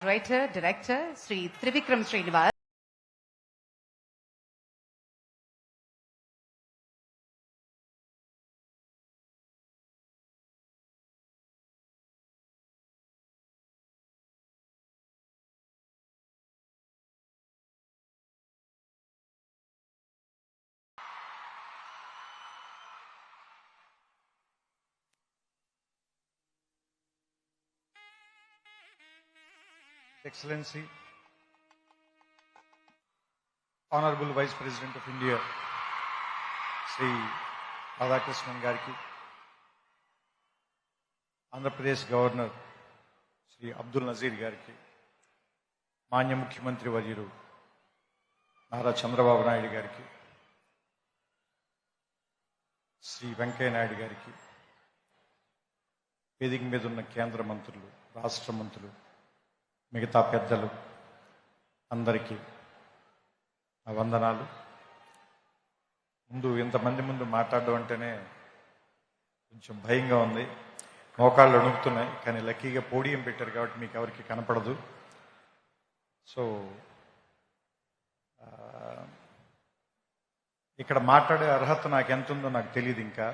Writer, Director, Sri Trivikram Srinivas. Excellency, Honorable Vice President of India, Sri Radhakrishnan Gariki, Andhra Pradesh Governor, Sri Abdul Nazir Gariki, Manya Mukhyamantri Varyiru, Nara Chandrababu Naidu Gariki, Sri Venkaiah Naidu Gariki, వేదిక మీద ఉన్న కేంద్ర మంత్రులు, రాష్ట్ర మంత్రులు, మిగతా పెద్దలు అందరికీ నా వందనాలు. ఇంతమంది ముందు మాట్లాడడం అంటేనే కొంచెం భయంగా ఉంది, మోకాళ్ళు అణుకుతున్నాయి. కానీ లక్కీగా పోడియం పెట్టారు కాబట్టి మీకు ఎవరికి కనపడదు. సో ఇక్కడ మాట్లాడే అర్హత నాకు ఎంత ఉందో నాకు తెలియదు. ఇంకా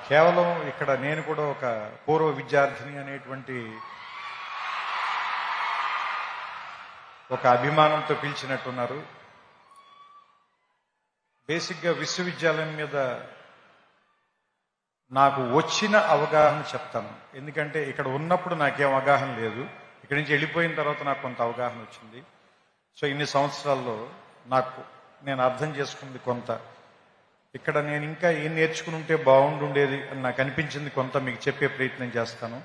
కేవలం ఇక్కడ నేను కూడా ఒక పూర్వ విద్యార్థిని అనేటువంటి ఒక అభిమానంతో పిలిచినట్టున్నారు. బేసిక్గా విశ్వవిద్యాలయం మీద నాకు వచ్చిన అవగాహన చెప్తాను. ఎందుకంటే ఇక్కడ ఉన్నప్పుడు నాకేం అవగాహన లేదు, ఇక్కడి నుంచి వెళ్ళిపోయిన తర్వాత నాకు కొంత అవగాహన వచ్చింది. సో ఇన్ని సంవత్సరాల్లో నేను అర్థం చేసుకుంది కొంత. ఇక్కడ నేను ఇంకా ఏం నేర్చుకుని ఉంటే బాగుండుండేది అని నాకు అనిపించింది కొంత మీకు చెప్పే ప్రయత్నం చేస్తాను.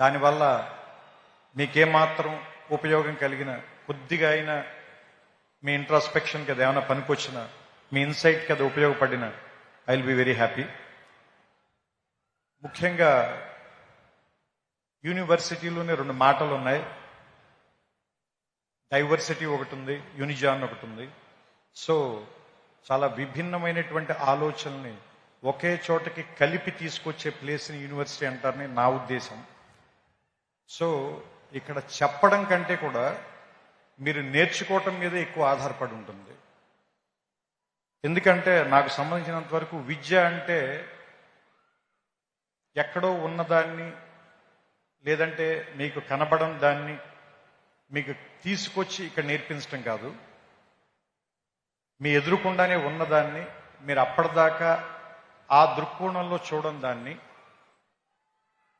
దానివల్ల మీకేమాత్రం ఉపయోగం కలిగిన, కొద్దిగా అయినా మీ ఇంట్రాస్పెక్షన్కి అది ఏమైనా పనికొచ్చిన, మీ ఇన్సైట్కి అది ఉపయోగపడిన, I will be very happy. ముఖ్యంగా యూనివర్సిటీలోనే రెండు మాటలు ఉన్నాయి. డైవర్సిటీ ఒకటి ఉంది, యూనిజాన్ ఒకటి ఉంది. సో చాలా విభిన్నమైనటువంటి ఆలోచనల్ని ఒకే చోటకి కలిపి తీసుకొచ్చే ప్లేస్ని యూనివర్సిటీ అంటారని నా ఉద్దేశం. సో ఇక్కడ చెప్పడం కంటే కూడా మీరు నేర్చుకోవటం మీద ఎక్కువ ఆధారపడి ఉంటుంది. ఎందుకంటే నాకు సంబంధించినంత వరకు విద్య అంటే ఎక్కడో ఉన్నదాన్ని, లేదంటే మీకు కనబడని దాన్ని మీకు తీసుకొచ్చి ఇక్కడ నేర్పించడం కాదు. మీ ఎదురుకుండానే ఉన్నదాన్ని మీరు అప్పటిదాకా ఆ దృక్కోణంలో చూడడం, దాన్ని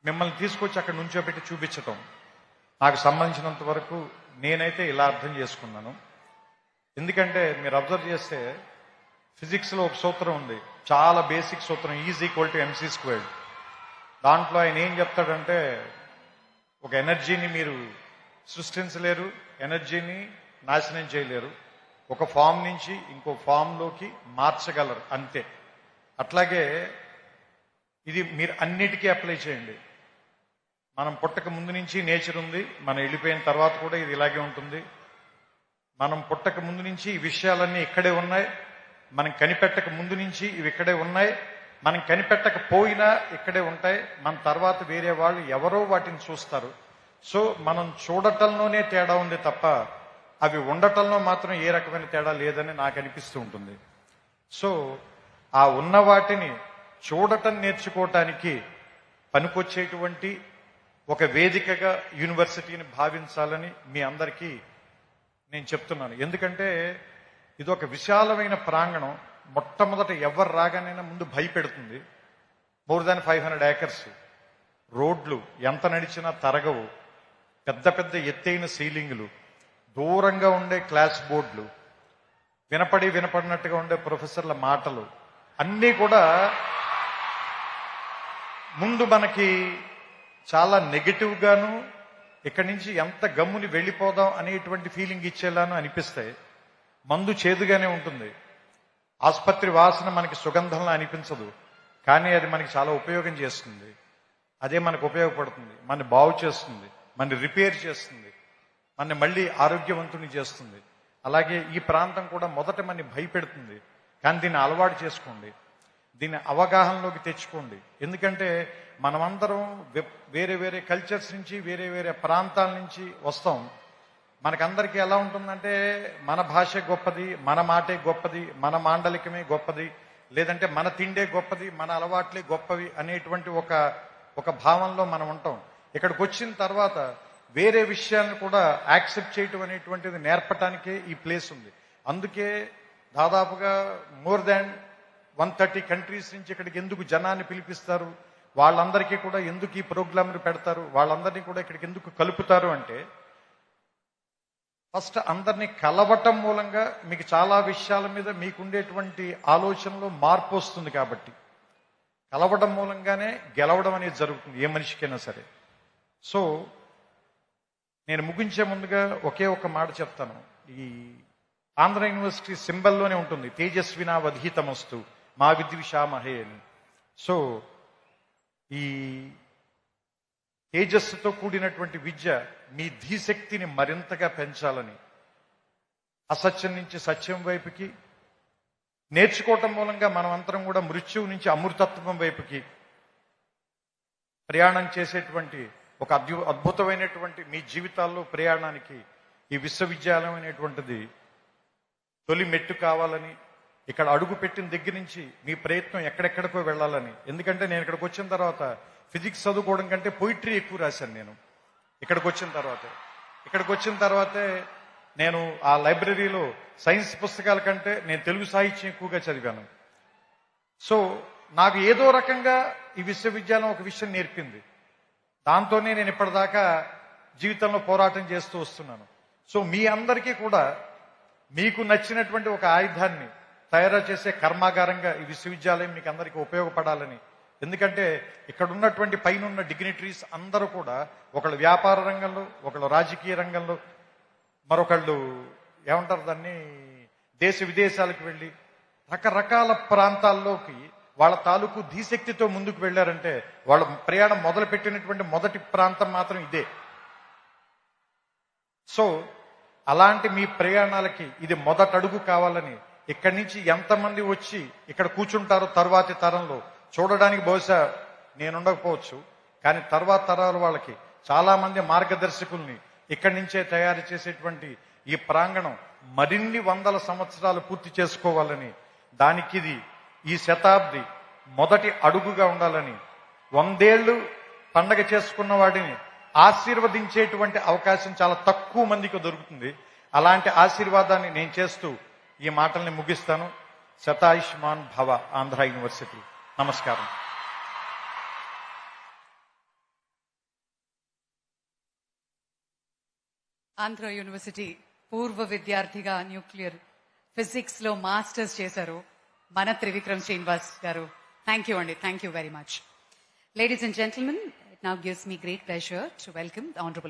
మిమ్మల్ని తీసుకొచ్చి అక్కడ నుంచోబెట్టి చూపించటం. నాకు సంబంధించినంత వరకు నేనైతే ఇలా అర్థం చేసుకున్నాను. ఎందుకంటే మీరు అబ్జర్వ్ చేస్తే ఫిజిక్స్లో ఒక సూత్రం ఉంది, చాలా బేసిక్ సూత్రం, E=mc². దాంట్లో ఆయన ఏం చెప్తాడంటే, ఒక ఎనర్జీని మీరు సృష్టించలేరు, ఎనర్జీని నాశనం చేయలేరు, ఒక ఫామ్ నుంచి ఇంకో ఫామ్లోకి మార్చగలరు అంతే. అట్లాగే ఇది మీరు అన్నిటికీ అప్లై చేయండి. మనం పుట్టక ముందు నుంచి నేచర్ ఉంది, మనం వెళ్ళిపోయిన తర్వాత కూడా ఇది ఇలాగే ఉంటుంది. మనం పుట్టక ముందు నుంచి ఈ విషయాలన్నీ ఇక్కడే ఉన్నాయి, మనం కనిపెట్టక ముందు నుంచి ఇవి ఇక్కడే ఉన్నాయి, మనం కనిపెట్టకపోయినా ఇక్కడే ఉంటాయి. మన తర్వాత వేరే వాళ్ళు ఎవరో వాటిని చూస్తారు. సో మనం చూడటంలోనే తేడా ఉంది తప్ప అవి ఉండటంలో మాత్రం ఏ రకమైన తేడా లేదని నాకు అనిపిస్తూ ఉంటుంది. సో ఆ ఉన్న వాటిని చూడటం నేర్చుకోవటానికి పనికొచ్చేటువంటి ఒక వేదికగా యూనివర్సిటీని భావించాలని మీ అందరికీ నేను చెప్తున్నాను. ఎందుకంటే ఇది ఒక విశాలమైన ప్రాంగణం. మొట్టమొదట ఎవరు రాగానైనా ముందు భయపెడుతుంది. మోర్ దాన్ 500 acres, రోడ్లు ఎంత నడిచినా తరగవు, పెద్ద పెద్ద ఎత్తైన సీలింగులు, దూరంగా ఉండే క్లాస్ బోర్డులు, వినపడినట్టుగా ఉండే ప్రొఫెసర్ల మాటలు, అన్నీ కూడా ముందు మనకి చాలా నెగిటివ్గాను, ఇక్కడి నుంచి ఎంత గమ్ముని వెళ్ళిపోదాం అనేటువంటి ఫీలింగ్ ఇచ్చేలాను అనిపిస్తాయి. మందు చేదుగానే ఉంటుంది, ఆసుపత్రి వాసన మనకి సుగంధంలా అనిపించదు, కానీ అది మనకి చాలా ఉపయోగం చేస్తుంది. అదే మనకు ఉపయోగపడుతుంది, మన బాగు చేస్తుంది, మన రిపేర్ చేస్తుంది, మన మళ్ళీ ఆరోగ్యవంతుని చేస్తుంది. అలాగే ఈ ప్రాంతం కూడా మొదట మన భయపెడుతుంది, కానీ దీన్ని అలవాటు చేసుకోండి. దీన్ని అవగాహనలోకి తెచ్చుకోండి. ఎందుకంటే మనమందరం వేరే వేరే కల్చర్స్ నుంచి వేరే వేరే ప్రాంతాల నుంచి వస్తాం. మనకందరికీ ఎలా ఉంటుందంటే మన భాష గొప్పది, మన మాటే గొప్పది, మన మాండలికమే గొప్పది, లేదంటే మన తిండే గొప్పది, మన అలవాట్లే గొప్పవి అనేటువంటి ఒక భావంలో మనం ఉంటాం. ఇక్కడికి వచ్చిన తర్వాత వేరే విషయాలను కూడా యాక్సెప్ట్ చేయటం అనేటువంటిది నేర్పటానికే ఈ ప్లేస్ ఉంది. అందుకే దాదాపుగా మోర్ దాన్ 130 కంట్రీస్ నుంచి ఇక్కడికి ఎందుకు జనాన్ని పిలిపిస్తారు, వాళ్ళందరికీ కూడా ఎందుకు ఈ ప్రోగ్రాంలు పెడతారు, వాళ్ళందరినీ కూడా ఇక్కడికి ఎందుకు కలుపుతారు అంటే, ఫస్ట్ అందరినీ కలవటం మూలంగా మీకు చాలా విషయాల మీద మీకుండేటువంటి ఆలోచనలో మార్పు వస్తుంది. కాబట్టి కలవడం మూలంగానే గెలవడం అనేది జరుగుతుంది ఏ మనిషికైనా సరే. సో నేను ముగించే ముందుగా ఒకే ఒక మాట చెప్తాను. ఈ ఆంధ్ర యూనివర్సిటీ సింబల్లోనే ఉంటుంది, తేజస్వినా వధీతమస్తు మా విద్విషామహే అని. సో ఈ తేజస్సుతో కూడినటువంటి విద్య మీ ధీశక్తిని మరింతగా పెంచాలని, అసత్యం నుంచి సత్యం వైపుకి నేర్చుకోవటం మూలంగా మనం అందరం కూడా మృత్యువు నుంచి అమృతత్వం వైపుకి ప్రయాణం చేసేటువంటి ఒక అద్భుతమైనటువంటి మీ జీవితాల్లో ప్రయాణానికి ఈ విశ్వవిద్యాలయం అనేటువంటిది తొలి మెట్టు కావాలని, ఇక్కడ అడుగు పెట్టిన దగ్గర నుంచి మీ ప్రయత్నం ఎక్కడెక్కడికో వెళ్ళాలని. ఎందుకంటే నేను ఇక్కడికి వచ్చిన తర్వాత ఫిజిక్స్ చదువుకోవడం కంటే పొయిట్రీ ఎక్కువ రాశాను నేను. ఇక్కడికి వచ్చిన తర్వాతే నేను ఆ లైబ్రరీలో సైన్స్ పుస్తకాల కంటే నేను తెలుగు సాహిత్యం ఎక్కువగా చదివాను. సో నాకు ఏదో రకంగా ఈ విశ్వవిద్యాలయం ఒక విషయం నేర్పింది. దాంతోనే నేను ఇప్పటిదాకా జీవితంలో పోరాటం చేస్తూ వస్తున్నాను. సో మీ అందరికీ కూడా మీకు నచ్చినటువంటి ఒక ఆయుధాన్ని తయారు చేసే కర్మాగారంగా ఈ విశ్వవిద్యాలయం మీకు అందరికీ ఉపయోగపడాలని. ఎందుకంటే ఇక్కడ ఉన్నటువంటి పైన ఉన్న డిగ్నిటరీస్ అందరూ కూడా ఒకళ్ళు వ్యాపార రంగంలో, ఒకళ్ళు రాజకీయ రంగంలో, మరొకళ్ళు ఏమంటారు దాన్ని దేశ విదేశాలకు వెళ్ళి రకరకాల ప్రాంతాల్లోకి వాళ్ళ తాలూకు ధీశక్తితో ముందుకు వెళ్ళారంటే వాళ్ళ ప్రయాణం మొదలుపెట్టినటువంటి మొదటి ప్రాంతం మాత్రం ఇదే. సో అలాంటి మీ ప్రయాణాలకి ఇది మొదటడుగు కావాలని, ఇక్కడి నుంచి ఎంతమంది వచ్చి ఇక్కడ కూర్చుంటారో తర్వాతి తరంలో చూడడానికి బహుశా నేనుండకపోవచ్చు, కానీ తర్వాత తరాల వాళ్ళకి చాలా మంది మార్గదర్శకుల్ని ఇక్కడి నుంచే తయారు చేసేటువంటి ఈ ప్రాంగణం మరిన్ని వందల సంవత్సరాలు పూర్తి చేసుకోవాలని, దానికి ఇది ఈ శతాబ్ది మొదటి అడుగుగా ఉండాలని, 100 ఏళ్లు పండగ చేసుకున్న వాడిని ఆశీర్వదించేటువంటి అవకాశం చాలా తక్కువ మందికి దొరుకుతుంది. అలాంటి ఆశీర్వాదాన్ని నేను చేస్తూ ఈ మాటల్ని ముగిస్తాను. శతాయుష్మాన్ భవ ఆంధ్ర యూనివర్సిటీ. నమస్కారం. ఆంధ్ర యూనివర్సిటీ పూర్వ విద్యార్థిగా న్యూక్లియర్ ఫిజిక్స్ లో మాస్టర్స్ చేశారు మన త్రివిక్రమ్ శ్రీనివాస్ గారు. థ్యాంక్ యూ అండి. Thank you very much. Ladies and gentlemen, it now gives me great pleasure to welcome the Honorable